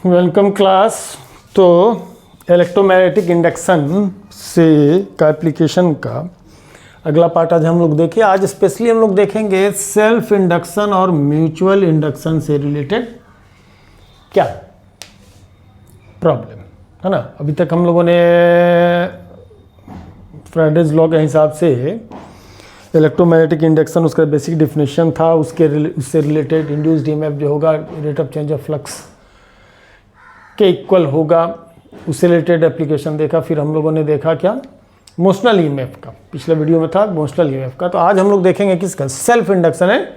Welcome class. तो electromagnetic induction से का एप्लीकेशन का अगला पार्ट आज हम लोग देखें। आज स्पेशली हम लोग देखेंगे सेल्फ इंडक्शन और म्यूचुअल इंडक्शन से रिलेटेड क्या प्रॉब्लम है ना। अभी तक हम लोगों ने फ्राइडेज लॉ के हिसाब से इलेक्ट्रोमैग्नेटिक इंडक्शन उसका बेसिक डिफिनेशन था, उससे रिलेटेड इंड्यूस्ड ईएमएफ जो होगा rate of change of flux के इक्वल होगा, उससे रिलेटेड एप्लीकेशन देखा। फिर हम लोगों ने देखा क्या मोशनल ईएमएफ का, पिछले वीडियो में था मोशनल ईएमएफ का। तो आज हम लोग देखेंगे किसका, self induction and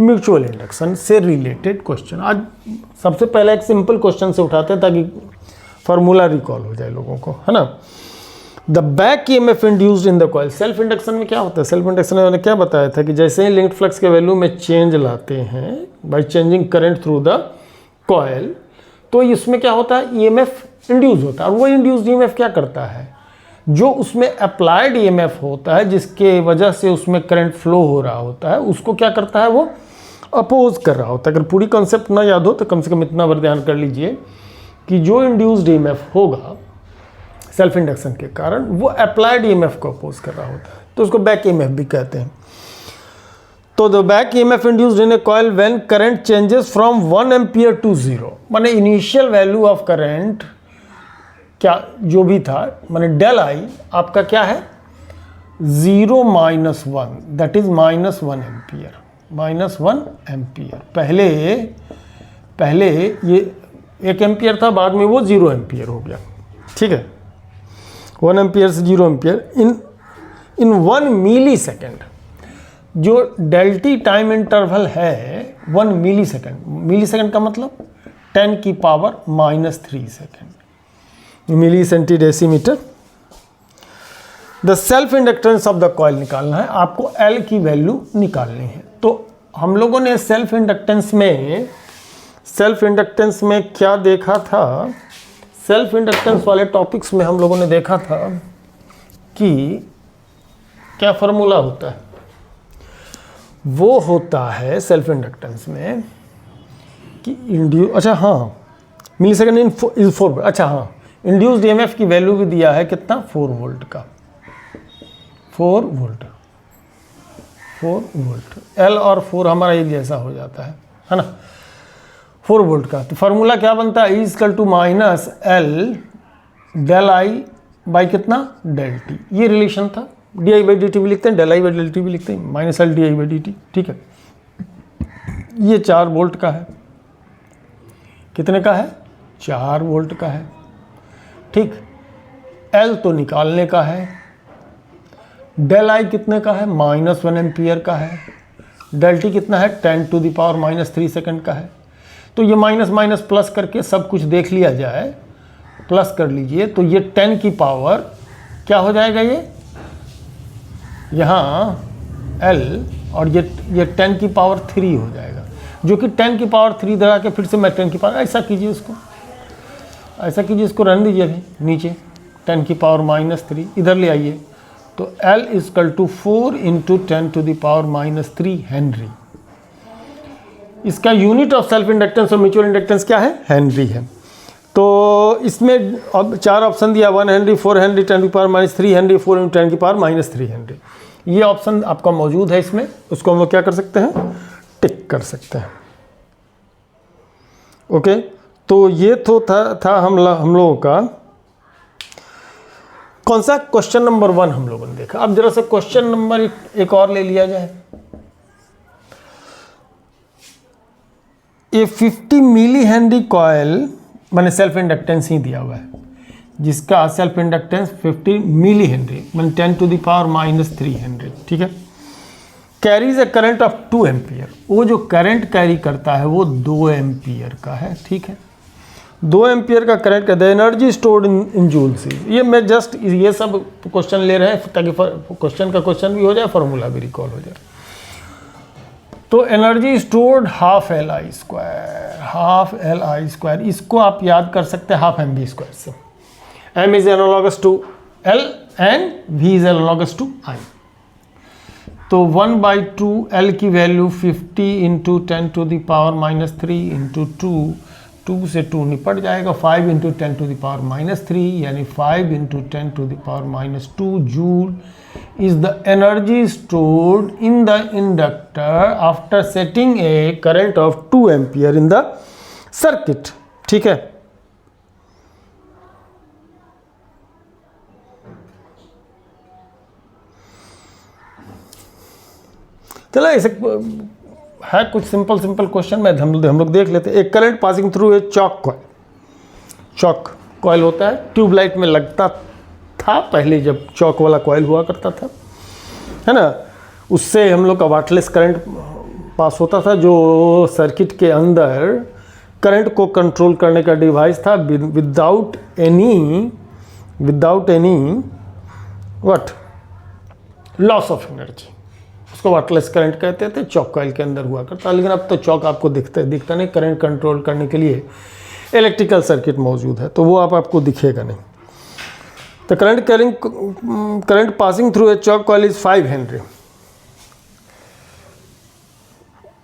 mutual induction से रिलेटेड क्वेश्चन। आज सबसे पहले एक सिंपल क्वेश्चन से उठाते हैं ताकि फार्मूला रिकॉल हो जाए लोगों को, है ना। The back EMF induced in the coil. Self induction में क्या होता है, सेल्फ इंडक्शन में मैंने क्या बताया था कि जैसे ही लिंक्ड फ्लक्स के वैल्यू में चेंज लाते हैं by changing current through the coil, तो इसमें क्या होता है, ईएमएफ इंड्यूस होता है। और वो इंड्यूस्ड ईएमएफ क्या करता है, जो उसमें अप्लाइड ईएमएफ होता है जिसके वजह से उसमें करंट फ्लो हो रहा होता है, उसको क्या करता है, वो अपोज कर रहा होता है। अगर पूरी कॉन्सेप्ट ना याद हो तो कम से कम इतना बार ध्यान कर लीजिए कि जो इंड्यूस्ड ईएमएफ होगा सेल्फ इंडक्शन के कारण, वो अप्लाइड ईएमएफ को अपोज कर रहा होता है, तो उसको बैक ईएमएफ भी कहते हैं। तो the back EMF induced in a coil when current changes from 1 ampere to 0, माने इनिशियल वैल्यू ऑफ करंट क्या जो भी था, माने डेल आई आपका क्या है 0 minus 1, that is minus 1 ampere, minus 1 ampere. पहले ये 1 एम्पियर था, बाद में वो 0 एम्पियर हो गया, ठीक है। 1 एम्पियर से 0 एम्पियर इन 1 मिली सेकेंड। जो डेल्टी टाइम इंटरवल है 1 मिली सेकेंड, मिली सेकेंड का मतलब 10 की पावर -3 सेकेंड, मिली सेंटीडेसीमीटर। The self inductance of the coil निकालना है आपको, एल की वैल्यू निकालनी है। तो हम लोगों ने सेल्फ इंडक्टेंस में क्या देखा था, सेल्फ इंडक्टेंस वाले टॉपिक्स में हम लोगों ने देखा था कि क्या फार्मूला होता है, वो होता है सेल्फ इंडक्टेंस में कि मिली सेकेंड इन 4 अच्छा हाँ, इंड्यूस्ड ईएमएफ की वैल्यू भी दिया है कितना, 4 वोल्ट का, 4 वोल्ट। एल और 4 हमारा एक जैसा हो जाता है ना, 4 वोल्ट का। तो फार्मूला क्या बनता है, equal to minus L del I by कितना, डेल टी। ये रिलेशन था, d I by d t भी लिखते हैं, del I by del t भी लिखते हैं, minus L d I by d t, ठीक है। ये 4 वोल्ट का है, कितने का है, 4 वोल्ट का है, ठीक। एल तो निकालने का है, डेल आई कितने का है, -1 एम्पियर का है, डेल टी कितना है 10 टू द पावर -3 सेकेंड का है। तो ये माइनस माइनस प्लस करके सब कुछ देख लिया जाए, प्लस कर लीजिए, तो ये 10 की पावर क्या हो जाएगा, ये यहाँ L और ये 10 की पावर 3 हो जाएगा, जो कि 10 की पावर 3 धरा के फिर से मैं 10 की पावर, ऐसा कीजिए इसको, इसको रहने दीजिए अभी नीचे, 10 की पावर -3 इधर ले आइए, तो L equal to 4 into 10 to the power -3 henry. इसका यूनिट ऑफ सेल्फ इंडक्टेंस और म्यूचुअल इंडक्टेंस क्या है, हेनरी है। तो इसमें अब 4 ऑप्शन दिया, 1 हेनरी, 4 हेनरी, 10 की पावर -3 हेनरी, 4 इंटू 10 की पावर -3 हेनरी। ये ऑप्शन आपका मौजूद है इसमें, उसको हम लोग क्या कर सकते हैं, टिक कर सकते हैं। ओके, तो ये तो था हम लोगों का कौन सा, क्वेश्चन नंबर 1 हम लोगों ने देखा। अब जरा सा क्वेश्चन नंबर एक और ले लिया जाए। ये 50 मिली हेनरी कॉइल, मैंने सेल्फ इंडक्टेंस ही दिया हुआ है, जिसका सेल्फ इंडक्टेंस 50 मिली हेनरी मैंने 10 टू द पावर -3 हेनरी, ठीक है। Carries A current of 2 ampere, वो जो करंट कैरी करता है वो 2 एम्पियर का है, ठीक है। 2 एम्पियर का करंट का, the energy stored in joules. ये मैं जस्ट ये सब क्वेश्चन ले रहे हैं ताकि क्वेश्चन का क्वेश्चन भी हो जाए, फार्मूला भी रिकॉल हो जाए। तो energy stored half L I square, इसको आप याद कर सकते हैं हाफ एम बी स्क्वायर से। M is analogous to L and V is analogous to I. तो 1/2 L की value 50 into 10 to the power -3 into 2 2 से 2 निपट जाएगा, 5 इंटू 10⁻³ यानी 5 into 10⁻² joule is the energy stored in the inductor after setting a current of 2 ampere in the circuit। ठीक है, चलो ऐसे है कुछ सिंपल क्वेश्चन में हम लोग देख लेते हैं। एक current passing through a chalk coil होता है, ट्यूबलाइट में लगता था पहले जब चॉक वाला कॉइल हुआ करता था, है ना, उससे हम लोग का वाटलेस करंट पास होता था जो सर्किट के अंदर करंट को कंट्रोल करने का डिवाइस था without any what loss of energy. उसको वाटलेस करंट कहते थे, चॉक कॉइल के अंदर हुआ करता। लेकिन अब तो चॉक आपको दिखता नहीं, करंट कंट्रोल करने के लिए इलेक्ट्रिकल सर्किट मौजूद है, तो वो आपको दिखेगा नहीं। तो current passing through a chalk coil is 5 Henry.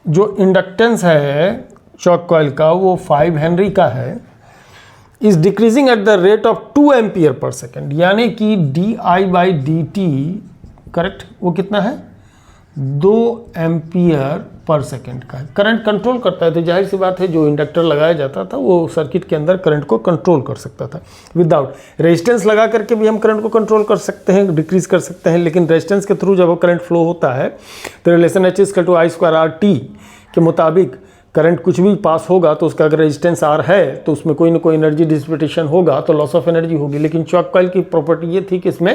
जो इंडक्टेंस है चॉक कॉइल का वो 5 हेनरी का है, is decreasing at the rate of 2 ampere per second, यानी कि di/dt करेक्ट वो कितना है 2 एम्पियर पर सेकेंड का है। करंट कंट्रोल करता है, तो जाहिर सी बात है जो इंडक्टर लगाया जाता था वो सर्किट के अंदर करंट को कंट्रोल कर सकता था। विदाउट रेजिस्टेंस लगा करके भी हम करंट को कंट्रोल कर सकते हैं, डिक्रीज कर सकते हैं, लेकिन रेजिस्टेंस के थ्रू जब वो करंट फ्लो होता है तो रिलेशन H=I²RT के मुताबिक करंट कुछ भी पास होगा तो उसका अगर रेजिस्टेंस R है तो उसमें कोई ना कोई एनर्जी डिसिपेशन होगा, तो लॉस ऑफ एनर्जी होगी। लेकिन चॉक कॉइल की प्रॉपर्टी ये थी कि इसमें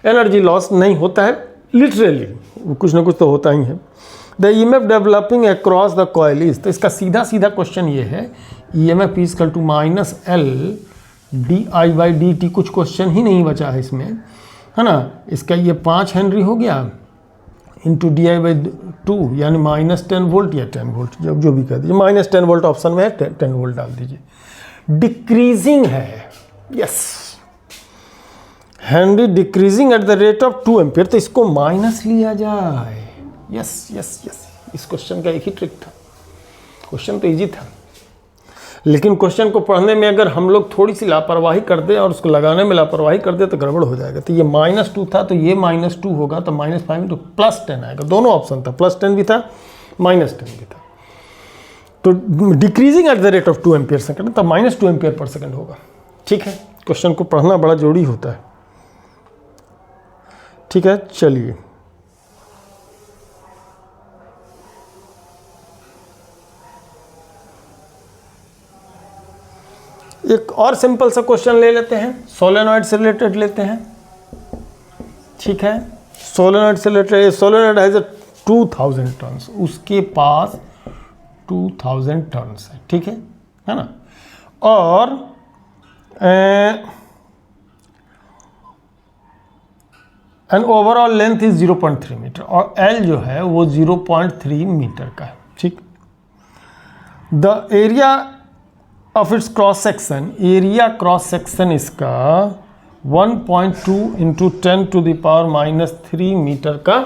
एनर्जी लॉस नहीं होता है, लिटरली कुछ ना कुछ तो होता ही है। The EMF developing across the coil is, तो इसका सीधा क्वेश्चन ये है EMF =-L di/dt। कुछ क्वेश्चन ही नहीं बचा है इसमें, है ना। इसका ये 5 हेनरी हो गया इंटू di/2 यानी -10 वोल्ट या 10 वोल्ट जो भी कर दीजिए, -10 वोल्ट ऑप्शन में है, 10 वोल्ट डाल दीजिए। डिक्रीजिंग है, yes Henry decreasing at the rate of 2 ampere, तो इसको माइनस लिया जाए। यस, इस क्वेश्चन का एक ही ट्रिक था। क्वेश्चन तो इजी था, लेकिन क्वेश्चन को पढ़ने में अगर हम लोग थोड़ी सी लापरवाही कर दे और उसको लगाने में लापरवाही कर दे तो गड़बड़ हो जाएगा। तो ये -2 था तो ये -2 होगा, तो -5 × +10 आएगा। दोनों ऑप्शन था, +10 भी था -10 भी था। तो decreasing at the rate of 2 ampere second, तो -2 एम्पियर पर सेकेंड होगा। ठीक है, क्वेश्चन को पढ़ना बड़ा जरूरी होता है। ठीक है, चलिए एक और सिंपल सा क्वेश्चन ले लेते हैं, सोलेनॉइड से रिलेटेड लेते हैं। ठीक है, सोलेनॉइड से रिलेटेड, सोलेनॉइड हैज 2000 टर्न्स, उसके पास 2000 टर्न्स है। ठीक है ना, और and overall length is 0.3 metre और L जो है वो 0.3 मीटर का है। ठीक, the area of its cross section, area cross section इसका 1.2 इंटू 10⁻³ मीटर का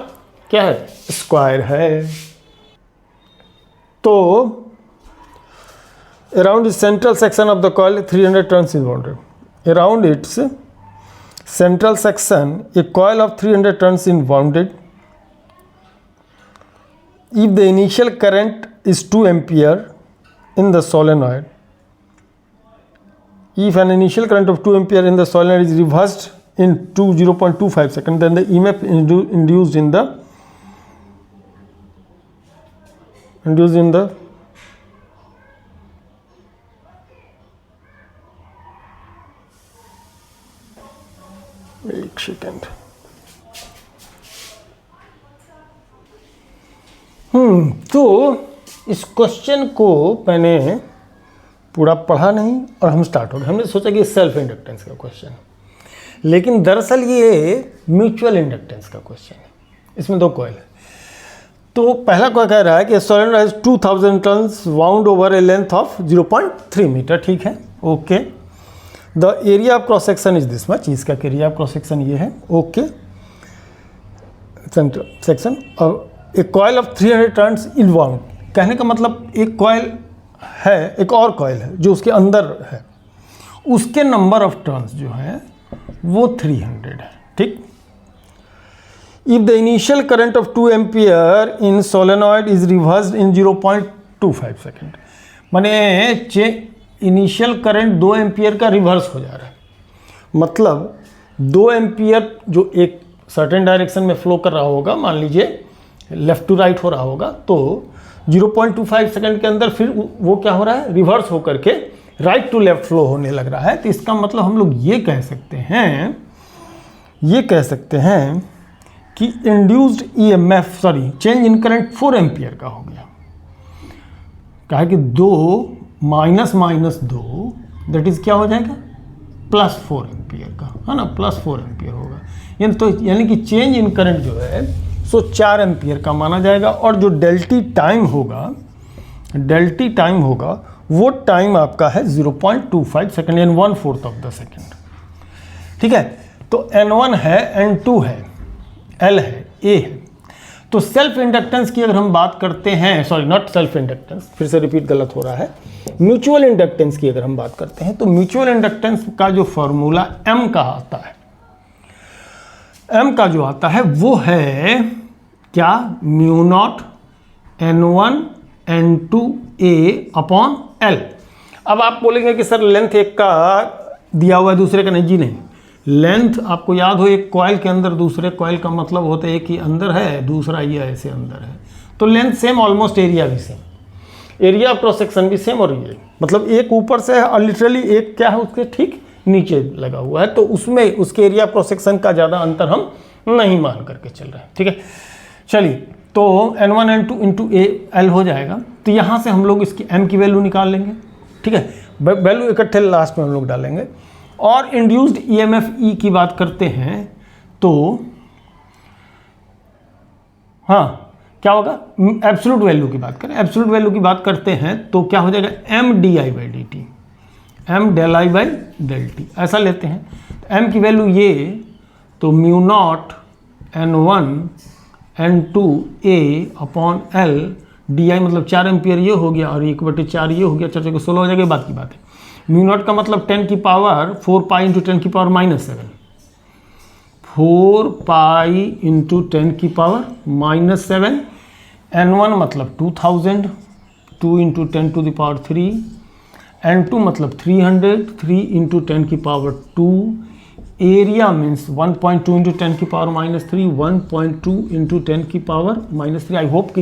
क्या है, स्क्वायर है। तो around the central section of the coil 300 turns is bounded. Around its central section a coil of 300 turns is wounded if the initial current is 2 ampere in the solenoid. If an initial current of 2 ampere in the solenoid is reversed in 0.25 seconds, then the EMF induced in the एक second. तो इस question को मैंने पूरा पढ़ा नहीं और हम स्टार्ट हो गए। हमने सोचा कि सेल्फ इंडक्टेंस का क्वेश्चन है, लेकिन दरअसल ये म्यूचुअल इंडक्टेंस का क्वेश्चन है। इसमें 2 कॉइल है। तो पहला कॉइल कह रहा है कि solenoid has 2000 turns wound over a length of 0.3 metre. ठीक है, okay. The area of cross section is this much, इसका एरिया ऑफ क्रॉस सेक्शन ये है। ओके, सेक्शन और एक coil of 300 turns in wound, कहने का मतलब एक कॉइल है एक और कॉइल है जो उसके अंदर है, उसके नंबर ऑफ टर्न्स जो है वो 300 है। ठीक, if the initial current of 2 ampere in solenoid is reversed in 0.25 second, माने इनिशियल करंट 2 एम्पियर का रिवर्स हो जा रहा है, मतलब 2 एम्पियर जो एक सर्टेन डायरेक्शन में फ्लो कर रहा होगा, मान लीजिए लेफ्ट टू राइट हो रहा होगा, तो 0.25 सेकंड के अंदर फिर वो क्या हो रहा है, रिवर्स होकर के राइट टू लेफ्ट फ्लो होने लग रहा है। तो इसका मतलब हम लोग ये कह सकते हैं कि induced EMF change in current 4 ampere का हो गया। कहा कि 2 माइनस -2 दैट इज क्या हो जाएगा, +4 एम्पियर का, है ना, +4 एम्पियर होगा। यानी कि चेंज इन करंट जो है सो 4 एम्पियर का माना जाएगा, और जो डेल्टी टाइम होगा वो टाइम आपका है 0.25 सेकेंड यानी 1/4 ऑफ द सेकेंड। ठीक है, तो N1 है, N2 है, L है, A है। तो सेल्फ इंडक्टेंस की अगर हम बात करते हैं, सॉरी नॉट सेल्फ इंडक्टेंस, फिर से रिपीट गलत हो रहा है, म्यूचुअल इंडक्टेंस की अगर हम बात करते हैं, तो म्यूचुअल इंडक्टेंस का जो फॉर्मूला M का आता है, M का जो आता है वो है क्या, μ0 N1 N2A अपॉन L। अब आप बोलेंगे कि सर लेंथ एक का दिया हुआ है दूसरे का नहीं, जी नहीं, लेंथ आपको याद हो एक कॉइल के अंदर दूसरे कॉइल का मतलब होता है एक ही अंदर है, दूसरा ये ऐसे अंदर है, तो लेंथ सेम, ऑलमोस्ट एरिया भी same, area of cross section भी सेम, और ये मतलब एक ऊपर से है और लिटरली एक क्या है उसके ठीक नीचे लगा हुआ है, तो उसमें उसके एरिया ऑफ क्रॉस सेक्शन का ज़्यादा अंतर हम नहीं मान करके चल रहे हैं। ठीक है, चलिए, तो N1 N2 इंटू L हो जाएगा। तो यहाँ से हम लोग इसकी M की वैल्यू निकाल लेंगे। ठीक है, वैल्यू इकट्ठे लास्ट में हम लोग डालेंगे। और इंड्यूस्ड EMF E की बात करते हैं तो हाँ क्या होगा, एब्सोल्यूट वैल्यू की बात करें, एब्सोल्यूट वैल्यू की बात करते हैं तो क्या हो जाएगा, M di/dt, M del I/del t, ऐसा लेते हैं। तो M की वैल्यू ये, तो μ0 N1 N2A upon L di मतलब 4 एम्पियर ये हो गया और 1/4 ये हो गया, 4 को 16 हो जाएगा, बात की बात है। μ0 का मतलब 10 की पावर 4 पाई इंटू 10 की पावर -7, 4 पाई इंटू 10 की पावर -7, N1 मतलब 2000, 2 into 10 to the power 3, N2 मतलब 300, 3 इंटू 10 की पावर 2, एरिया मीन्स 1.2 इंटू 10 की पावर -3, 1.2 इंटू 10 की पावर -3। आई होप कि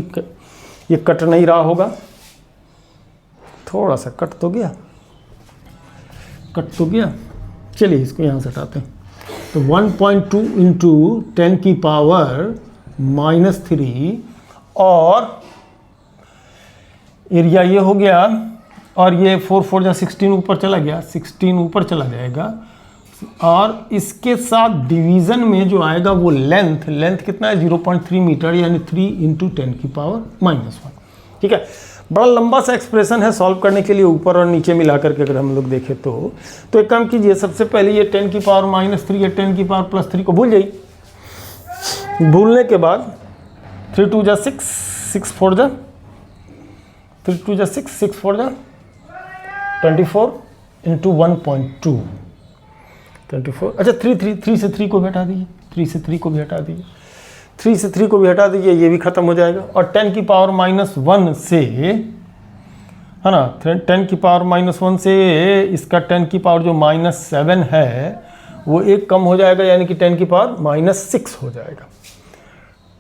ये कट नहीं रहा होगा, थोड़ा सा कट तो गया, चलिए इसको यहाँ से हटाते हैं। तो 1.2 इंटू 10 की पावर -3 और एरिया ये हो गया, और ये 4 4 जा 16 ऊपर चला गया, 16 ऊपर चला जाएगा, और इसके साथ डिवीज़न में जो आएगा वो लेंथ कितना है, 0.3 मीटर यानी 3 इंटू 10 की पावर -1। ठीक है, बड़ा लंबा सा एक्सप्रेशन है, सॉल्व करने के लिए ऊपर और नीचे मिला करके अगर हम लोग देखें तो एक काम कीजिए, सबसे पहले ये 10 की पावर -3 या 10 की पावर +3 को भूल जाइए। भूलने के बाद 3 2 जा 6, 6 4 जा 3 2 जा 6, 6 4 जा 24 इंटू 1.2, 24। अच्छा 3 से 3 को भी हटा दीजिए, 3 से 3 को भी हटा दीजिए, 3 से 3 को भी हटा दीजिए, ये भी ख़त्म हो जाएगा। और 10 की पावर -1 से, है ना, 10 की पावर -1 से इसका 10 की पावर जो -7 है वो एक कम हो जाएगा, यानी कि 10 की पावर -6 हो जाएगा।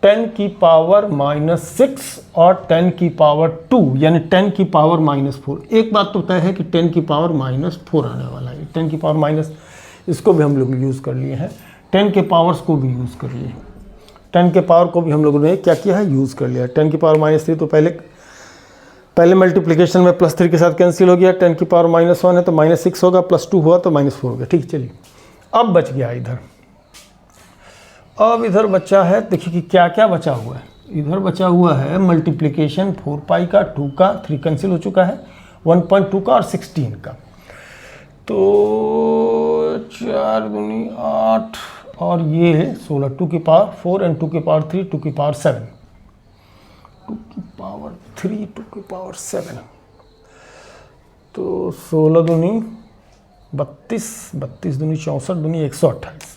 10 की पावर -6 और 10 की पावर 2 यानी 10 की पावर -4। एक बात तो तय है कि 10 की पावर -4 आने वाला है। 10 की पावर माइनस, इसको भी हम लोग यूज़ कर लिए हैं, 10 के पावर्स को भी यूज़ कर लिए, 10 के पावर को भी हम लोगों ने क्या किया है, यूज़ कर लिया। 10 की पावर -3 तो पहले मल्टीप्लिकेशन में +3 के साथ कैंसिल हो गया, 10 की पावर -1 है तो -6 होगा, +2 हुआ तो -4 हो गया। ठीक, चलिए अब बच गया इधर, अब इधर बचा है, देखिए कि क्या क्या बचा हुआ है। इधर बचा हुआ है मल्टीप्लिकेशन 4 पाई का, 2 का, 3 कैंसिल हो चुका है, 1.2 का और 16 का, तो 4 दूनी 8 और ये 16, 2 की पावर 4 एंड 2 की पावर 3, 2 की पावर 7, 2 की पावर 3, 2 की पावर 7। तो 16 दूनी 32, 32 दूनी 64, दूनी 128,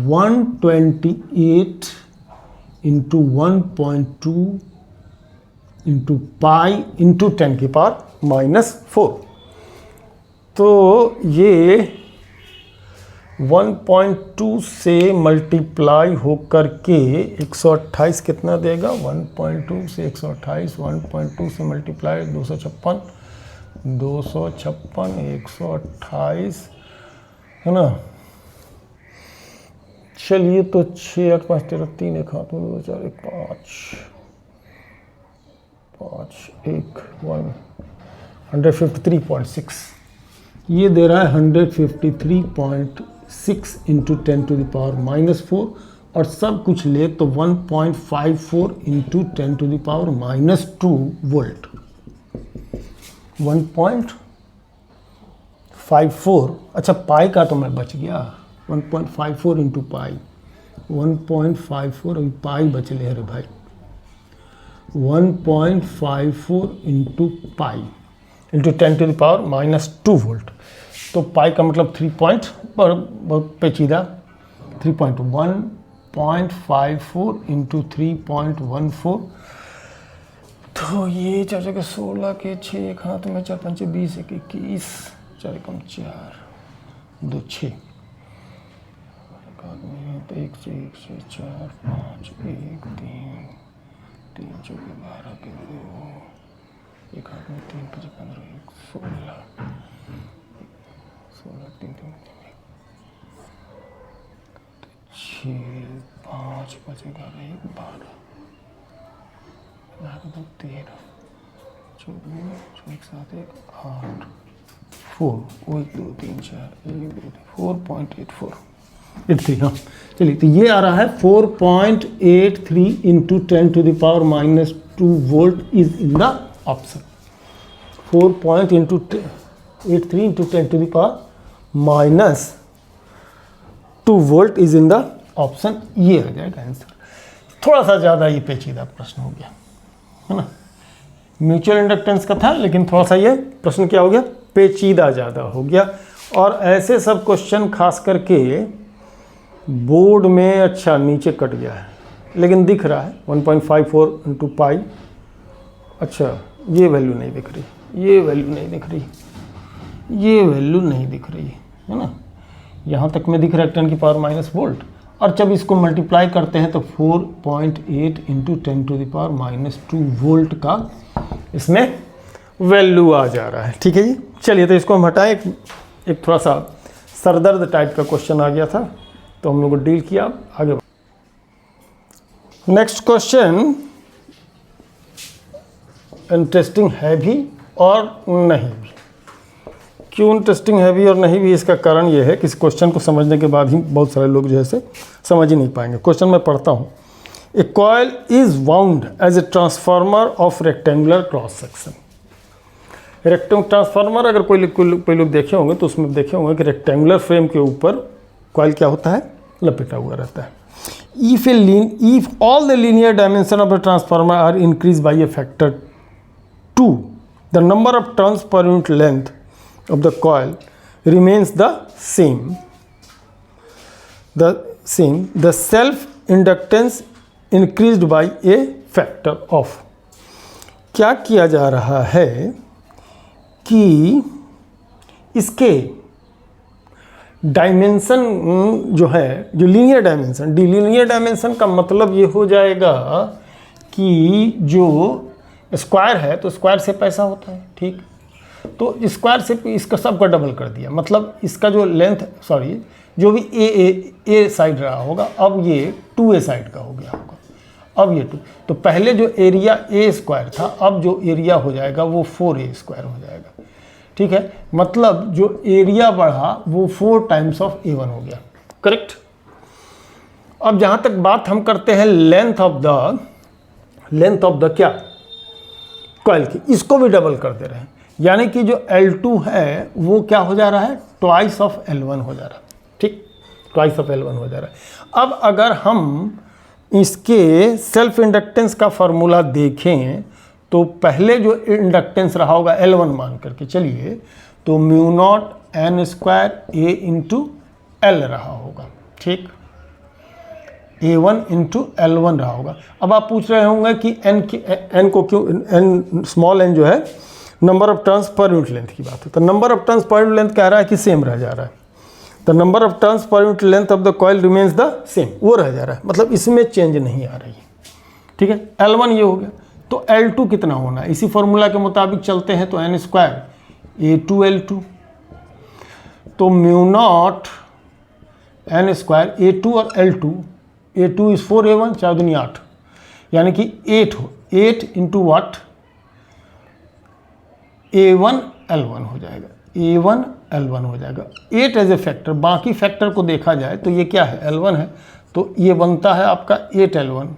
128 इंटू 1.2 इंटू पाई इंटू 10 की पावर -4। तो ये 1.2 से मल्टीप्लाई होकर के 128 कितना देगा? 1.2 से 128, 1.2 से मल्टीप्लाई 256, 128 है ना। चलिए तो 6 8 5 13 3 1 हाथ में 2 4 1 5 1 153.6, ये दे रहा है 153.6 इंटू 10 टू द पावर -4, और सब कुछ ले तो 1.54 into 10 to the power -2 volt. 1.54, अच्छा पाई का तो मैं बच गया, 1.54 इंटू पाई, 1.54 अभी पाई बच ले रे भाई, 1.54 into pi into 10 to the power -2 volt. तो पाई का मतलब 3 पॉइंट, बहुत पेचीदा, 1.54 इंटू 3.14, तो ये 4 जगह 16 के 6 एक हाथ में 4 5 20 1 21 4 कम 4 2 6, तो 1 से 4 5 1 3 3 4 12 के 2 एक हाथ में 3 5 15 1 16 3 3 6 5 5 11 1 12 13 14 1 7 1 8 4 1 2 3 4 1 2 4.84 83। हाँ चलिए, तो ये आ रहा है 4.83 into 10 to the power -2 volt is in the option. 4.83 into 10 to the power -2 volt is in the option, ये आ जाएगा आंसर। थोड़ा सा ज़्यादा ये पेचीदा प्रश्न हो गया है ना, म्यूचुअल इंडक्टेंस का था, लेकिन थोड़ा सा ये प्रश्न क्या हो गया, पेचीदा ज़्यादा हो गया। और ऐसे सब क्वेश्चन खास करके बोर्ड में अच्छा नीचे कट गया है, लेकिन दिख रहा है 1.54 इंटू पाई, अच्छा ये वैल्यू नहीं दिख रही, ये वैल्यू नहीं दिख रही, ये वैल्यू नहीं दिख रही है ना, यहाँ तक में दिख रहा है 10 की पावर -, वोल्ट, और जब इसको मल्टीप्लाई करते हैं तो 4.8 into 10 to the power -2 volt का इसमें वैल्यू आ जा रहा है। ठीक है जी, चलिए तो इसको हम हटाएं। एक थोड़ा सा सरदर्द टाइप का क्वेश्चन आ गया था, तो हम लोग को डील किया, आगे। नेक्स्ट क्वेश्चन इंटरेस्टिंग है भी और नहीं भी। क्यों इंटरेस्टिंग है भी और नहीं भी, इसका कारण ये है कि इस क्वेश्चन को समझने के बाद ही बहुत सारे लोग जो है से समझ ही नहीं पाएंगे। क्वेश्चन मैं पढ़ता हूँ। A coil is wound as a transformer of rectangular cross section. Rectangular transformer अगर कोई लोग देखे होंगे तो उसमें देखे होंगे कि रेक्टेंगुलर फ्रेम के ऊपर कॉइल क्या होता है, लपेटा हुआ रहता है। If all the linear dimension of the transformer are increase by a factor 2, the number of turns per unit length of the coil remains the same. The self inductance increased by a factor of। क्या किया जा रहा है कि इसके dimension जो है, जो लीनियर डायमेंशन, लीनियर डायमेंशन का मतलब ये हो जाएगा कि जो स्क्वायर है तो स्क्वायर से पैसा होता है, ठीक, तो स्क्वायर से इसका सबका डबल कर दिया, मतलब इसका जो लेंथ, सॉरी जो भी ए साइड रहा होगा, अब ये 2a साइड का हो गया होगा, अब ये 2, तो पहले जो एरिया ए स्क्वायर था, अब जो एरिया हो जाएगा वो 4a स्क्वायर हो जाएगा। ठीक है, मतलब जो एरिया बढ़ा वो 4 टाइम्स ऑफ a1 हो गया, करेक्ट। अब जहाँ तक बात हम करते हैं लेंथ ऑफ द क्या, कॉइल की, इसको भी डबल कर दे रहे हैं, यानी कि जो L2 है वो क्या हो जा रहा है, ट्वाइस ऑफ L1 हो जा रहा है, ठीक, ट्वाइस ऑफ L1 हो जा रहा है। अब अगर हम इसके सेल्फ इंडक्टेंस का फॉर्मूला देखें तो पहले जो इंडक्टेंस रहा होगा L1 मान करके चलिए, तो म्यू नॉट एन स्क्वायर ए इंटू एल रहा होगा, ठीक, A1 इंटू L1 रहा होगा। अब आप पूछ रहे होंगे कि n को क्यों, n स्मॉल n जो है number of turns per unit length की बात है, तो number of turns per unit length कह रहा है कि सेम रह जा रहा है, the number of turns per unit length of the coil remains the same, वो रह जा रहा है, मतलब इसमें चेंज नहीं आ रही है, ठीक है। L1 ये हो गया, तो L2 कितना होना है, इसी फॉर्मूला के मुताबिक चलते हैं, तो n स्क्वायर A2 L2, तो mu not n square A2 और L2, A2 इज 4A1, 4 दूनी 8, यानी कि 8 हो, 8 इंटू वाट, A1 L1 हो जाएगा, A1 L1 हो जाएगा, 8 एज ए फैक्टर, बाकी फैक्टर को देखा जाए तो ये क्या है, L1 है, तो ये बनता है आपका 8L1,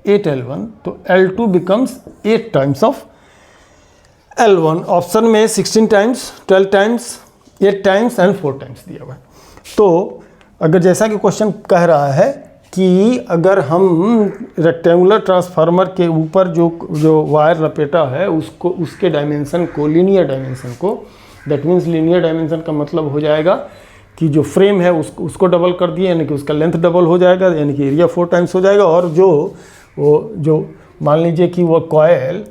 8L1, तो L2 becomes 8 times of L1। Option में 16 times, 12 times, 8 times and 4 times दिया हुआ है। तो अगर जैसा कि क्वेश्चन कह रहा है कि अगर हम रेक्टेंगुलर ट्रांसफार्मर के ऊपर जो वायर लपेटा है उसको, उसके डायमेंशन को, लीनियर डायमेंशन को, दैट मीन्स लीनियर डायमेंशन का मतलब हो जाएगा कि जो फ्रेम है उसको डबल कर दिए, यानी कि उसका लेंथ डबल हो जाएगा, यानी कि एरिया 4 टाइम्स हो जाएगा, और जो मान लीजिए कि वो कॉयल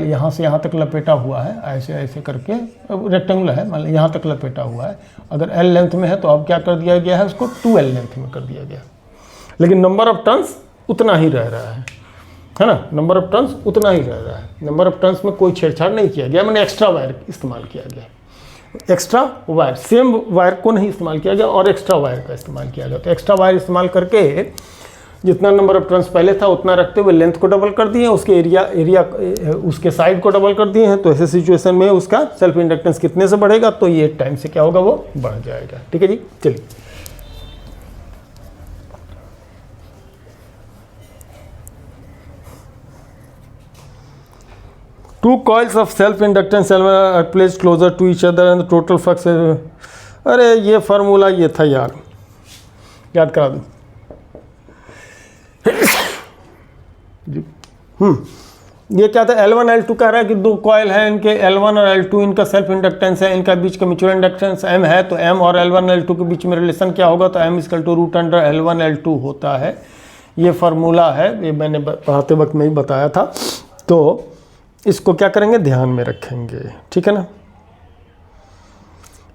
यहाँ से यहाँ तक लपेटा हुआ है, ऐसे ऐसे करके रेक्टेंगुलर है, मान लीजिए यहाँ तक लपेटा हुआ है, अगर L लेंथ में है तो अब क्या कर दिया गया है, उसको 2L लेंथ में कर दिया गया, लेकिन नंबर ऑफ टर्न्स उतना ही रह रहा है ना, नंबर ऑफ टर्न्स उतना ही रह रहा है, नंबर ऑफ टर्न्स में कोई छेड़छाड़ नहीं किया गया, मैंने एक्स्ट्रा वायर इस्तेमाल किया गया, एक्स्ट्रा वायर, सेम वायर को नहीं इस्तेमाल किया गया और एक्स्ट्रा वायर का इस्तेमाल किया गया। तो एक्स्ट्रा वायर इस्तेमाल करके जितना नंबर ऑफ टर्न्स पहले था उतना रखते हुए लेंथ को डबल कर दिए, उसके एरिया उसके साइड को डबल कर दिए हैं, तो ऐसे सिचुएशन में उसका सेल्फ इंडक्टेंस कितने से बढ़ेगा, तो ये टाइम से क्या होगा, वो बढ़ जाएगा, ठीक है जी। चलिए two coils of self inductance are placed closer to each other and total flux, अरे ये फार्मूला ये था यार, याद करा दूँ। ये क्या था, L1 L2 कह रहा है कि दो कॉइल हैं, इनके L1 और L2 इनका सेल्फ इंडक्टेंस है, इनका बीच का म्यूचुअल इंडक्टेंस M है, तो M और L1 L2 के बीच में रिलेशन क्या होगा, तो M equal to root under L1 L2 होता है। ये फार्मूला है, ये मैंने पढ़ाते वक्त में ही बताया था, तो इसको क्या करेंगे, ध्यान में रखेंगे, ठीक है ना।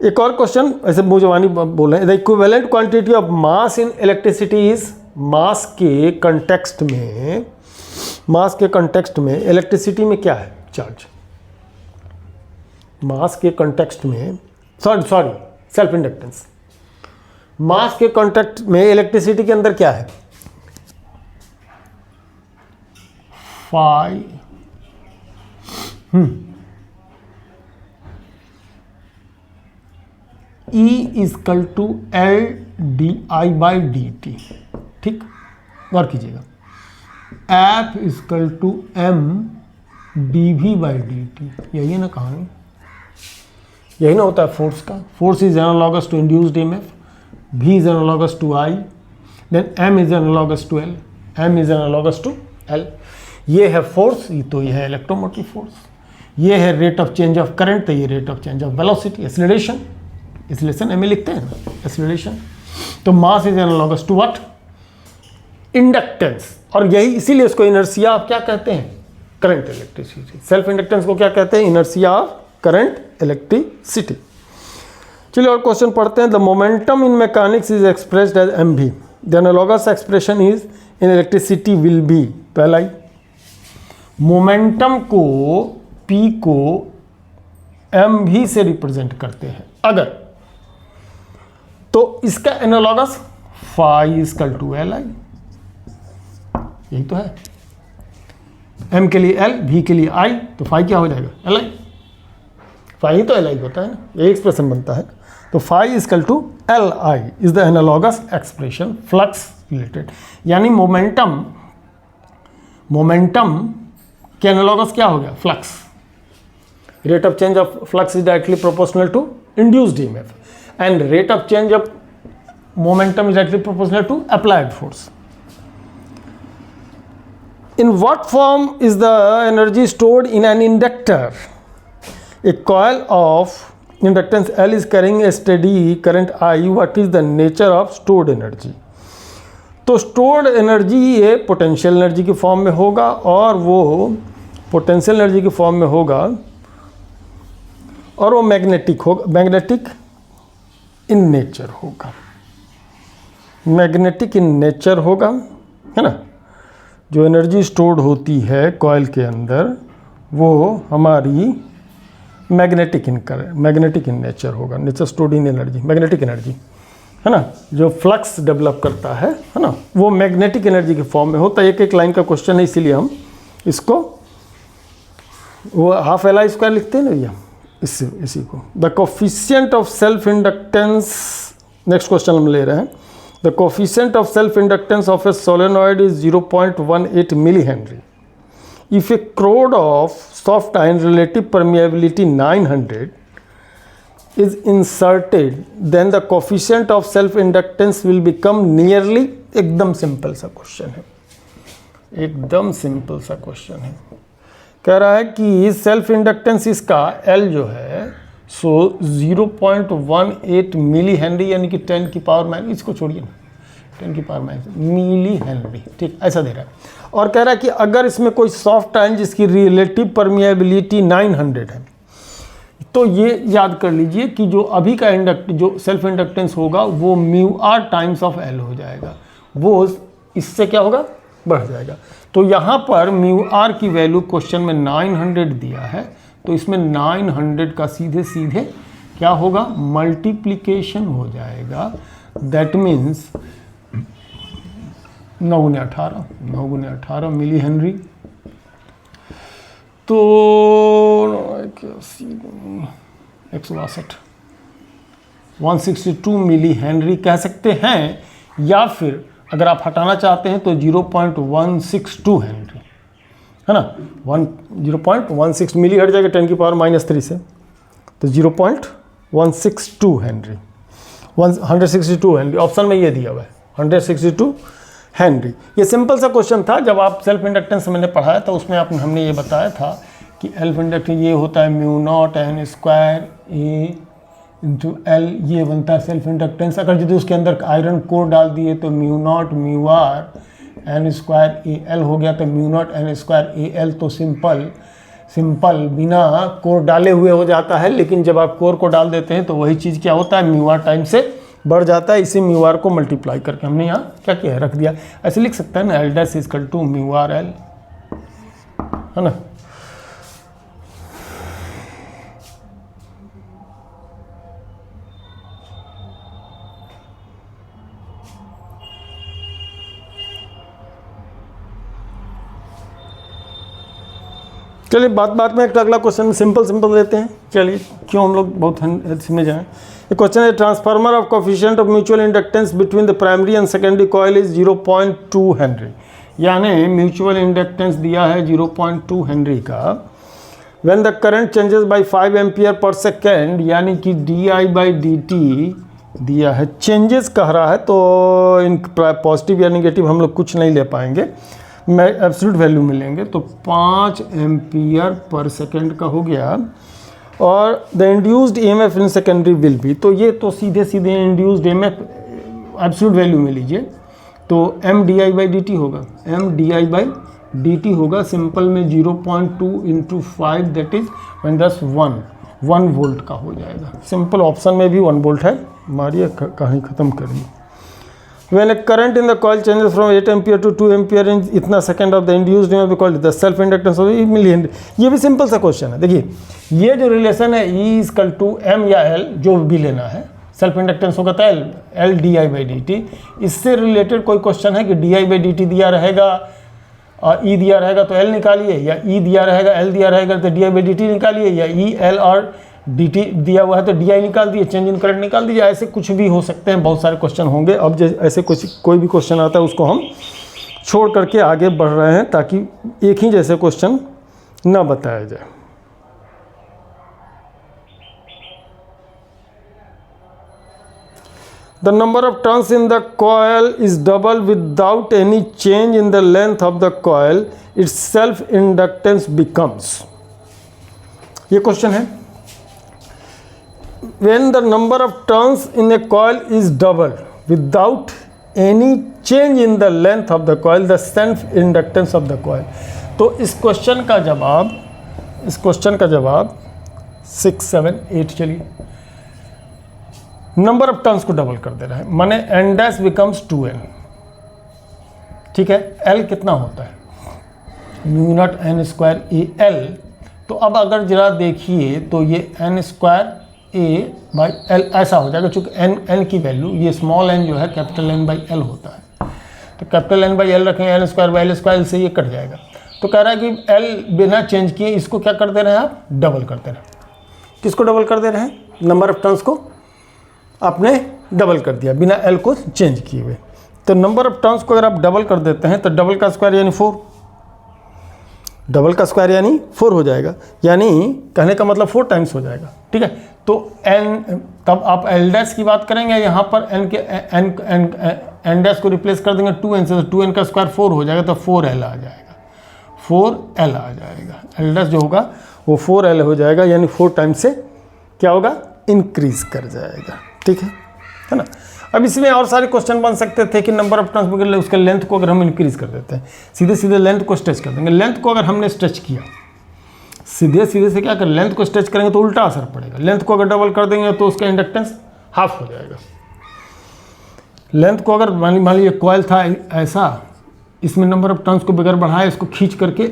एक और क्वेश्चन ऐसे मुझवानी बोले, the equivalent quantity of mass in electricity is, mass के कंटेक्स्ट में इलेक्ट्रिसिटी में क्या है, चार्ज, मास के कंटेक्स्ट में, सॉरी सेल्फ इंडक्टेंस, मास के कंटेक्ट में इलेक्ट्रिसिटी के अंदर क्या है, phi, E equal to L d I by d t, ठीक, गौर कीजिएगा, F equal to m d v by d t, यही है ना कहानी, यही ना होता है फोर्स का, force is analogous to induced EMF, V is analogous to I, then M is analogous to L, M is analogous to L, ये है फोर्स, तो ये है इलेक्ट्रोमोटिव फोर्स, ये है rate of change of current, तो ये rate of change of velocity, acceleration, acceleration m लिखते हैं ना, एक्सीलरेशन। तो mass is analogous to what, inductance, और यही इसीलिए इसको इनर्शिया आप क्या कहते हैं, करंट इलेक्ट्रिसिटी, सेल्फ इंडक्टेंस को क्या कहते हैं, इनर्शिया ऑफ करंट इलेक्ट्रिसिटी। चलिए और क्वेश्चन पढ़ते हैं, the momentum in mechanics is expressed as M V, the analogous expression is in electricity will be, पहला ही मोमेंटम को P को एम भी से रिप्रेजेंट करते हैं अगर, तो इसका analogous phi is equal to L I, यही तो है, एम के लिए एल, भी के लिए आई, तो फाई क्या हो जाएगा, एल आई, फाई तो एल आई होता है ना, यही एक्सप्रेशन बनता है, तो phi is equal to L I is the analogous expression flux related, यानी मोमेंटम के एनालॉगस क्या हो गया, flux, rate of change of flux is directly proportional to induced EMF, and rate of change of momentum is directly proportional to applied force. In what form is the energy stored in an inductor? A coil of inductance L is carrying a steady current I. What is the nature of stored energy? तो stored energy ये potential energy के form में होगा, और वो potential energy के form में होगा, और वो मैग्नेटिक होगा, मैग्नेटिक इन नेचर होगा, मैग्नेटिक इन नेचर होगा, है ना। जो एनर्जी स्टोर्ड होती है कॉइल के अंदर वो हमारी मैग्नेटिक इन नेचर होगा। Nature stored in energy, magnetic energy, है ना। जो फ्लक्स डेवलप करता है ना, वो मैग्नेटिक एनर्जी के फॉर्म में होता है। एक एक लाइन का क्वेश्चन है, इसीलिए हम इसको वो हाफ एल आई स्क्वायर लिखते हैं ना भैया, इसी को। The coefficient of self inductance, next question हम ले रहे हैं। The coefficient of self-inductance of a solenoid is 0.18 millihenry. If a cord of soft iron relative permeability 900 is inserted, then the coefficient of self-inductance will become nearly, एकदम simple सा question है, एकदम simple सा question है। कह रहा है कि सेल्फ इंडक्टेंस इसका L जो है सो 0.18 मिली हेनरी, यानी कि 10 की पावर माइनस, इसको छोड़िए ना, 10 की पावर माइनस मिली हेनरी, ठीक, ऐसा दे रहा है। और कह रहा है कि अगर इसमें कोई सॉफ्ट आयन जिसकी रिलेटिव परमिएबिलिटी 900 है, तो ये याद कर लीजिए कि जो अभी का जो सेल्फ इंडक्टेंस होगा वो mu r times of L हो जाएगा, वो इससे क्या होगा, बढ़ जाएगा। तो यहाँ पर म्यू आर की वैल्यू क्वेश्चन में 900 दिया है, तो इसमें 900 का सीधे सीधे क्या होगा, मल्टीप्लिकेशन हो जाएगा। दैट मीन्स 9 गुने 18 मिली हेनरी, तो 162 मिली हेनरी कह सकते हैं, या फिर अगर आप हटाना चाहते हैं तो 0.162 हेनरी, है ना। 0.16 मिली हट जाएगा 10 की पावर -3 से, तो 0.162 हेनरी, 162 हेनरी, ऑप्शन में ये दिया हुआ है 162 हेनरी। ये सिंपल सा क्वेश्चन था। जब आप सेल्फ इंडक्टेंस मैंने पढ़ाया था उसमें हमने ये बताया था कि सेल्फ इंडक्टेंस ये होता है म्यू नॉट एन स्क्वायर ए इंटू एल, ये बनता है सेल्फ इंडक्टेंस। अगर यदि उसके अंदर आयरन कोर डाल दिए तो mu naught mu r n square A L हो गया, तो mu naught n square A L तो सिंपल बिना कोर डाले हुए हो जाता है। लेकिन जब आप कोर को डाल देते हैं तो वही चीज़ क्या होता है, म्यू आर टाइम से बढ़ जाता है। इसी म्यू आर को मल्टीप्लाई करके हमने यहाँ क्या किया है, रख दिया। ऐसे लिख सकते हैं ना, L dash equal to mu r L, है ना। चलिए बात में एक अगला क्वेश्चन सिंपल लेते हैं। चलिए क्यों हम लोग बहुत इसमें जाएं। ये क्वेश्चन है, transformer of coefficient of mutual inductance between the primary and secondary coil is 0.2 Henry. यानी म्यूचुअल इंडक्टेंस दिया है 0.2 हेनरी का। When the current changes by 5 ampere per second, यानी कि di/dt दिया है, चेंजेस कह रहा है, तो इन पॉजिटिव या नेगेटिव हम लोग कुछ नहीं ले पाएंगे, मैं एब्सोल्यूट वैल्यू मिलेंगे। तो 5 एम्पियर पर सेकेंड का हो गया, और the induced EMF in secondary will be, तो ये तो सीधे इंड्यूस्ड ईएमएफ एब्सोल्यूट वैल्यू में लीजिए, तो mdi/dt होगा, mdi/dt होगा सिंपल में 0.2 इंटू 5 दैट इज 1 वोल्ट का हो जाएगा। सिंपल ऑप्शन में भी 1 वोल्ट है। मारिए कहानी खत्म करिए। When a current in the coil changes from 8 ampere to 2 ampere in इतना second of the induced EMF equal to the self inductance of millihenry. ये भी सिंपल सा क्वेश्चन है। देखिए ये जो रिलेशन है E इक्वल टू M या L, जो भी लेना है, सेल्फ इंडक्टेंस होगा तो L di/dt। इससे रिलेटेड कोई क्वेश्चन है कि di/dt दिया रहेगा और E दिया रहेगा तो L निकालिए, या E दिया रहेगा L दिया रहेगा तो di/dt निकालिए, या E L और dt दिया हुआ है तो di निकाल दिए, चेंज इन करंट निकाल दीजिए। ऐसे कुछ भी हो सकते हैं, बहुत सारे क्वेश्चन होंगे। अब ऐसे कोई भी क्वेश्चन आता है उसको हम छोड़ करके आगे बढ़ रहे हैं ताकि एक ही जैसे क्वेश्चन ना बताया जाए। The number of turns in the coil is double without any change in the length of the coil, it's self inductance becomes. ये क्वेश्चन है। When the number of turns in A coil is double without any change in the length of the coil, the self inductance of the coil. तो इस question का जवाब 6, 7, 8, चलिए number of turns को double कर दे रहा है, माने n डैश बिकम्स 2n। ठीक है, l कितना होता है, mu naught n square A L. तो अब अगर जरा देखिए तो ये n square A by L ऐसा हो जाएगा, चूँकि n की वैल्यू, ये स्मॉल n जो है कैपिटल N बाई एल होता है, तो कैपिटल N बाई एल रखेंगे, n square by L square से ये कट जाएगा। तो कह रहा है कि l बिना चेंज किए इसको क्या कर दे रहे हैं आप, डबल कर दे रहे हैं। किसको डबल कर दे रहे हैं, नंबर ऑफ टर्न्स को आपने डबल कर दिया बिना l को चेंज किए हुए। तो नंबर ऑफ टर्न्स को अगर आप डबल कर देते हैं तो डबल का स्क्वायर यानी 4, डबल का स्क्वायर यानी 4 हो जाएगा, यानी कहने का मतलब 4 टाइम्स हो जाएगा। ठीक है, तो n, तब आप l डैश की बात करेंगे, यहाँ पर n के n डैश को रिप्लेस कर देंगे 2n से, तो 2n का स्क्वायर 4 हो जाएगा, तो 4l आ जाएगा, 4l आ जाएगा। l डैश जो होगा वो 4l हो जाएगा, यानी 4 टाइम्स से क्या होगा, इंक्रीज कर जाएगा। ठीक है ना। अब इसमें और सारे क्वेश्चन बन सकते थे कि नंबर ऑफ टर्न्स बगैर उसके लेंथ को अगर हम इंक्रीज कर देते हैं, सीधे सीधे लेंथ को स्ट्रेच कर देंगे। लेंथ को अगर हमने स्ट्रेच किया सीधे सीधे से क्या कर, लेंथ को स्ट्रेच करेंगे तो उल्टा असर पड़ेगा। लेंथ को अगर डबल कर देंगे तो उसका इंडक्टेंस हाफ हो जाएगा। लेंथ को अगर मान लीजिए कॉयल था ऐसा, इसमें नंबर ऑफ टर्न्स को बगैर बढ़ाए इसको खींच करके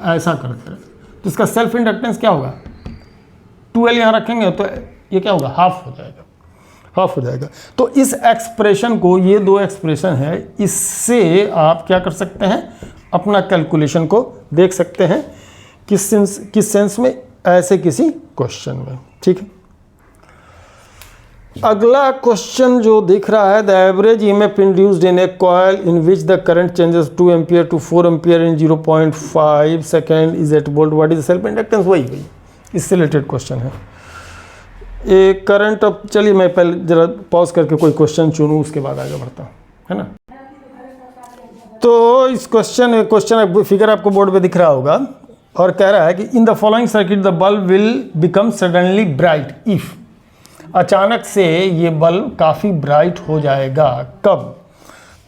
ऐसा करते हैं, तो इसका सेल्फ इंडक्टेंस क्या होगा, 2l यहाँ रखेंगे तो ये क्या होगा, हाफ हो जाएगा, हाफ हो जाएगा। तो इस एक्सप्रेशन को, ये दो एक्सप्रेशन है, इससे आप क्या कर सकते हैं, अपना कैलकुलेशन को देख सकते हैं किस सेंस में, ऐसे किसी क्वेश्चन में। ठीक है, अगला क्वेश्चन जो दिख रहा है, the average EMF induced in a coil in which the current changes 2 ampere to 4 ampere in 0.5 second is eight volt, what is self inductance. वही इससे रिलेटेड क्वेश्चन है। एक करंट, अब चलिए मैं पहले जरा पॉज करके कोई क्वेश्चन चुनूँ, उसके बाद आगे बढ़ता हूँ, है ना। तो इस क्वेश्चन फिगर आपको बोर्ड पे दिख रहा होगा, और कह रहा है कि in the following circuit the bulb will become suddenly bright if, अचानक से ये बल्ब काफ़ी ब्राइट हो जाएगा, कब।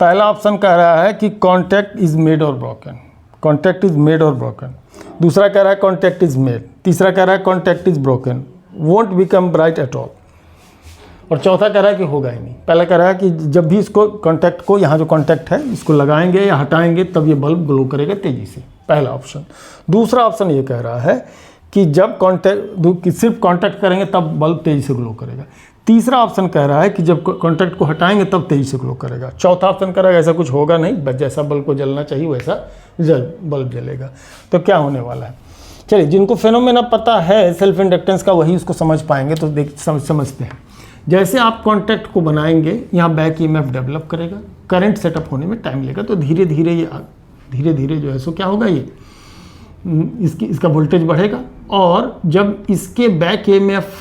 पहला ऑप्शन कह रहा है कि कॉन्टैक्ट इज मेड और ब्रोकन, कॉन्टैक्ट इज मेड और ब्रोकन। दूसरा कह रहा है कॉन्टैक्ट इज मेड। तीसरा कह रहा है contact is broken, won't become bright at all. और चौथा कह रहा है कि होगा ही नहीं। पहला कह रहा है कि जब भी इसको कॉन्टैक्ट को, यहाँ जो कॉन्टैक्ट है इसको लगाएंगे या हटाएंगे तब ये बल्ब ग्लो करेगा तेज़ी से, पहला ऑप्शन। दूसरा ऑप्शन ये कह रहा है कि जब सिर्फ कॉन्टैक्ट करेंगे तब बल्ब तेज़ी से ग्लो करेगा। तीसरा ऑप्शन कह रहा है कि जब कॉन्टैक्ट को हटाएंगे तब तेज़ी से ग्लो करेगा। चौथा ऑप्शन कह रहा है ऐसा कुछ होगा नहीं, बस जैसा बल्ब को जलना चाहिए वैसा बल्ब जलेगा। तो क्या होने वाला है, चलिए जिनको फेनोमेना पता है सेल्फ इंडक्टेंस का वही उसको समझ पाएंगे। तो समझते हैं। जैसे आप कॉन्टैक्ट को बनाएंगे, यहाँ बैक ईएमएफ डेवलप करेगा, करंट सेटअप होने में टाइम लेगा, तो धीरे धीरे जो है सो क्या होगा, ये इसका वोल्टेज बढ़ेगा। और जब इसके बैक ईएमएफ,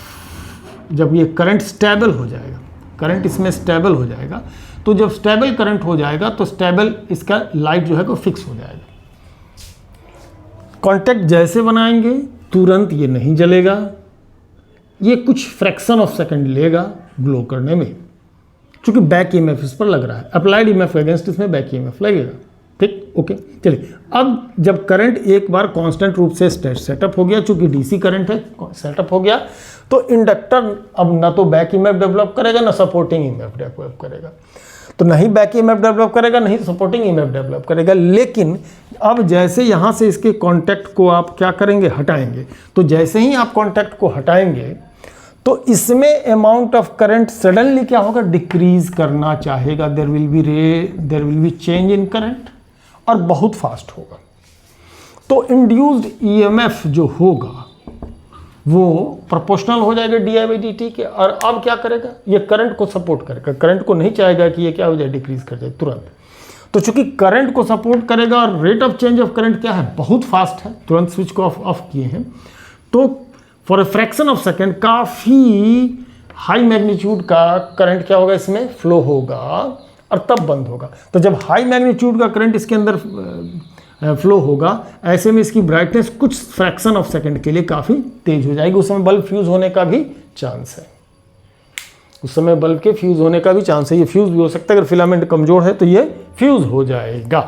जब ये करंट स्टेबल हो जाएगा, करंट इसमें स्टेबल हो जाएगा, तो जब स्टेबल करंट हो जाएगा तो स्टेबल इसका लाइट जो है वो फिक्स हो जाएगा। कॉन्टैक्ट जैसे बनाएंगे तुरंत ये नहीं जलेगा, ये कुछ फ्रैक्शन ऑफ सेकंड लेगा ग्लो करने में, क्योंकि बैक ईएमएफ इस पर लग रहा है। अप्लाइड ईएमएफ के अगेंस्ट इसमें बैक ईएमएफ लगेगा। ठीक, ओके। चलिए, अब जब करंट एक बार कांस्टेंट रूप से सेटअप हो गया, चूंकि डीसी करंट है, सेटअप हो गया, तो इंडक्टर अब ना तो बैक ईएमएफ डेवलप करेगा ना सपोर्टिंग ईएमएफ डेवलप करेगा। तो नहीं बैक ईएमएफ डेवलप करेगा, नहीं सपोर्टिंग ईएमएफ डेवलप करेगा। लेकिन अब जैसे यहाँ से इसके कॉन्टैक्ट को आप क्या करेंगे, हटाएंगे, तो जैसे ही आप कॉन्टैक्ट को हटाएंगे तो इसमें अमाउंट ऑफ करंट सडनली क्या होगा, डिक्रीज करना चाहेगा। There will be change in current, और बहुत फास्ट होगा। तो इंड्यूस्ड ईएमएफ जो होगा वो प्रोपोर्शनल हो जाएगा डी/dt के। और अब क्या करेगा, ये करंट को सपोर्ट करेगा, करंट को नहीं चाहेगा कि ये क्या हो जाए, डिक्रीज कर जाए तुरंत। तो चूंकि करंट को सपोर्ट करेगा और rate of change of current क्या है, बहुत फास्ट है, तुरंत स्विच को ऑफ किए हैं, तो for a fraction of second काफ़ी हाई मैग्नीट्यूड का करंट क्या होगा, इसमें फ्लो होगा और तब बंद होगा। तो जब हाई मैग्नीट्यूड का करंट इसके अंदर फ्लो होगा, ऐसे में इसकी ब्राइटनेस कुछ फ्रैक्शन ऑफ सेकंड के लिए काफ़ी तेज हो जाएगी। उस समय बल्ब फ्यूज़ होने का भी चांस है, उस समय बल्ब के फ्यूज़ होने का भी चांस है। ये फ्यूज़ भी हो सकता है, अगर फिलामेंट कमज़ोर है तो ये फ्यूज़ हो जाएगा।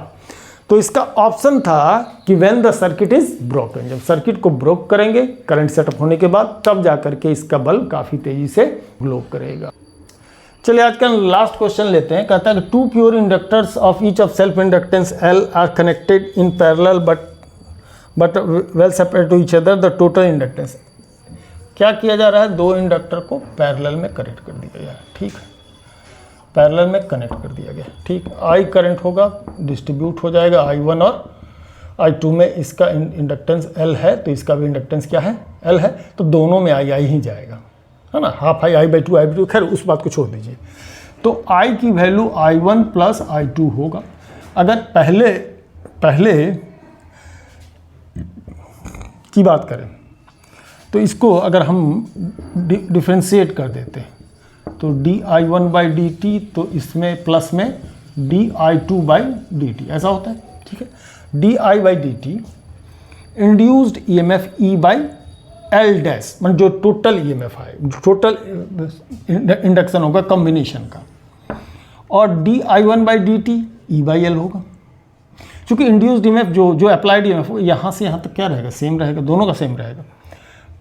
तो इसका ऑप्शन था कि when the circuit is broken, जब सर्किट को ब्रोक करेंगे करंट सेटअप होने के बाद, तब जा करके इसका बल्ब काफ़ी तेज़ी से ग्लो करेगा। चलिए आज का लास्ट क्वेश्चन लेते हैं। कहता है कि two pure inductors of each of self inductance L are connected in parallel but well separate to each other, the total inductance. क्या किया जा रहा है, दो इंडक्टर को पैरेलल में कनेक्ट कर दिया गया, ठीक है, पैरेलल में कनेक्ट कर दिया गया, ठीक। I करंट होगा, डिस्ट्रीब्यूट हो जाएगा I1 और I2 में। इसका इंडक्टेंस L है तो इसका भी इंडक्टेंस क्या है, L है, तो दोनों में I ही जाएगा, है ना, हाफ I/2 I/2, खैर उस बात को छोड़ दीजिए। तो I की वैल्यू I1 प्लस I2 होगा। अगर पहले की बात करें तो इसको अगर हम डिफ्रेंशिएट कर देते हैं तो di1/dt, तो इसमें प्लस में di2/dt ऐसा होता है, ठीक है। di/dt induced EMF E/L dash, मतलब जो टोटल EMF है, टोटल इंडक्शन होगा कॉम्बिनेशन का, और di1/dt E/L होगा। क्योंकि इंड्यूस्ड EMF जो अप्लाइड EMF यहाँ से यहाँ तक क्या रहेगा, सेम रहेगा, दोनों का सेम रहेगा,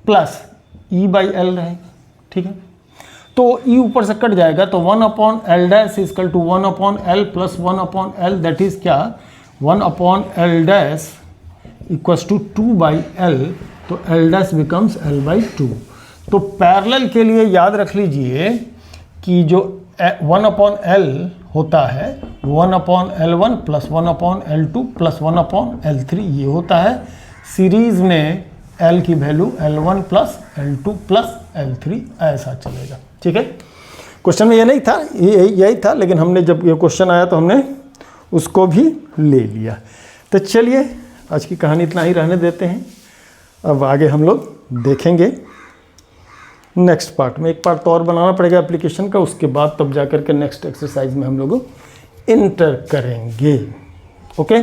प्लस E/L रहेगा, ठीक है। तो E ऊपर से कट जाएगा तो 1/L dash equal to 1/L plus 1/L, that is क्या, 1/L dash equals to 2/L, तो L डैश बिकम्स L/2। तो पैरेलल के लिए याद रख लीजिए कि जो 1/L होता है 1/L1 plus 1/L2 plus 1/L3 ये होता है। सीरीज में L की value L1 plus L2 plus L3 ऐसा चलेगा, ठीक है। क्वेश्चन में ये नहीं था, यही था, लेकिन हमने जब ये क्वेश्चन आया तो हमने उसको भी ले लिया। तो चलिए आज की कहानी इतना ही रहने देते हैं, अब आगे हम लोग देखेंगे नेक्स्ट पार्ट में। एक पार्ट तो और बनाना पड़ेगा एप्लीकेशन का, उसके बाद तब जा कर के नेक्स्ट एक्सरसाइज में हम लोग इंटर करेंगे। ओके।